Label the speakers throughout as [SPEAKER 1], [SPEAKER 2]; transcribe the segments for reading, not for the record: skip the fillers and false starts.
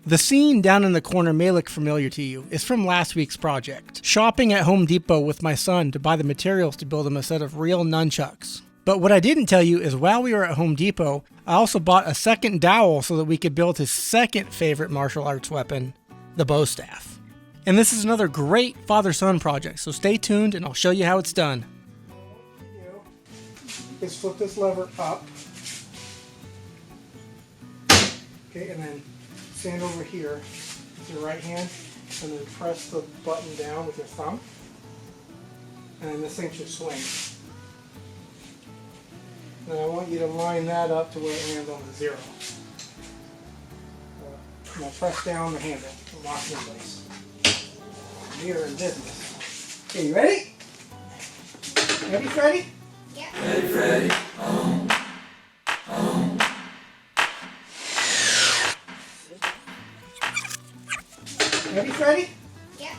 [SPEAKER 1] The scene down in the corner may look familiar to you. It's from last week's project. Shopping at Home Depot with my son to buy the materials to build him a set of real nunchucks. But what I didn't tell you is while we were at Home Depot, I also bought a second dowel so that we could build his second favorite martial arts weapon, the bow staff. And this is another great father-son project, so stay tuned and I'll show you how it's done. Is flip this lever up. Okay, and then stand over here with your right hand and then press the button down with your thumb. And then this thing should swing. And I want you to line that up to where it lands on the 0. Now press down the handle and lock it in place. We are in business. Okay, you ready? Ready, Freddy?
[SPEAKER 2] Yeah.
[SPEAKER 3] Ready, Freddy.
[SPEAKER 1] Ready, Freddy?
[SPEAKER 2] Yeah.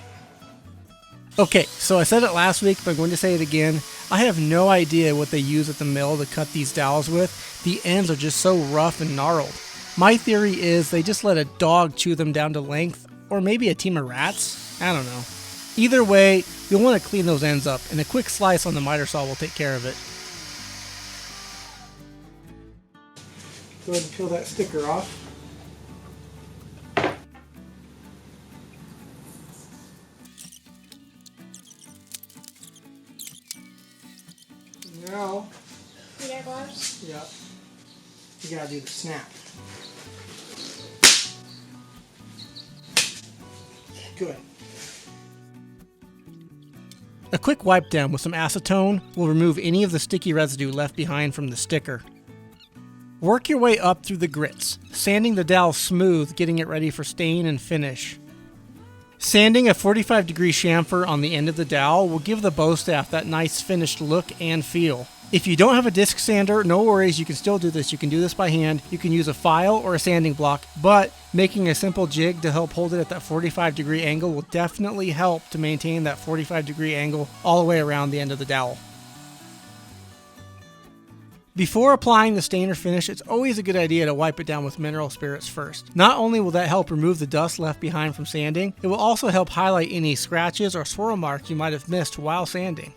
[SPEAKER 1] Okay, so I said it last week, but I'm going to say it again. I have no idea what they use at the mill to cut these dowels with. The ends are just so rough and gnarled. My theory is they just let a dog chew them down to length, or maybe a team of rats. I don't know. Either way, you'll want to clean those ends up, and a quick slice on the miter saw will take care of it. Go ahead and peel that sticker off. Now,
[SPEAKER 2] You got gloves?
[SPEAKER 1] yeah, you gotta do the snap. Good. A quick wipe down with some acetone will remove any of the sticky residue left behind from the sticker. Work your way up through the grits, sanding the dowel smooth, getting it ready for stain and finish. Sanding a 45-degree chamfer on the end of the dowel will give the bow staff that nice finished look and feel. If you don't have a disc sander, no worries, you can still do this. You can do this by hand. You can use a file or a sanding block, but making a simple jig to help hold it at that 45-degree angle will definitely help to maintain that 45-degree angle all the way around the end of the dowel. Before applying the stain or finish, it's always a good idea to wipe it down with mineral spirits first. Not only will that help remove the dust left behind from sanding, it will also help highlight any scratches or swirl marks you might have missed while sanding.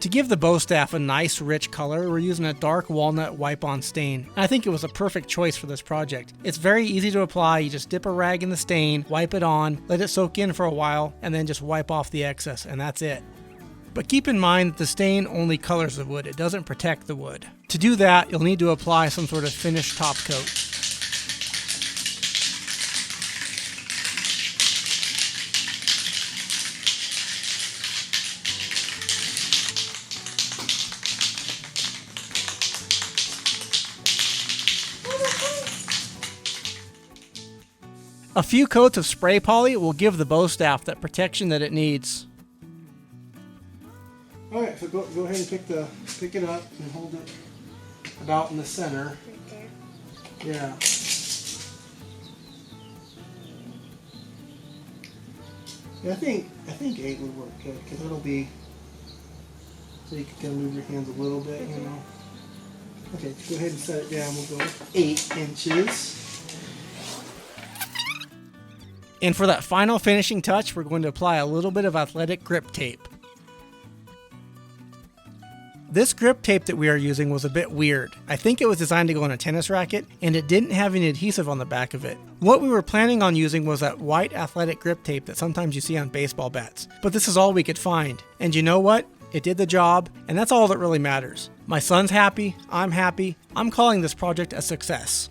[SPEAKER 1] To give the bow staff a nice rich color, we're using a dark walnut wipe-on stain. I think it was a perfect choice for this project. It's very easy to apply. You just dip a rag in the stain, wipe it on, let it soak in for a while, and then just wipe off the excess, and that's it. But keep in mind that the stain only colors the wood, it doesn't protect the wood. To do that, you'll need to apply some sort of finished top coat. A few coats of spray poly will give the bow staff that protection that it needs. Alright, so go ahead and pick it up and hold it about in the center.
[SPEAKER 2] Right there.
[SPEAKER 1] Yeah. Yeah, I think 8 would work good because it'll be so you can kind of move your hands a little bit, you know. Okay, go ahead and set it down. We'll go 8 inches. And for that final finishing touch, we're going to apply a little bit of athletic grip tape. This grip tape that we are using was a bit weird. I think it was designed to go on a tennis racket, and it didn't have any adhesive on the back of it. What we were planning on using was that white athletic grip tape that sometimes you see on baseball bats. But this is all we could find. And you know what? It did the job, and that's all that really matters. My son's happy, I'm happy. I'm calling this project a success.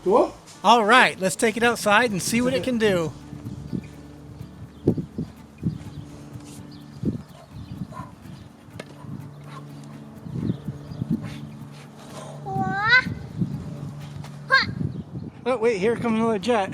[SPEAKER 1] Cool? All right, let's take it outside and see what it can do. Oh, wait, here comes another jet.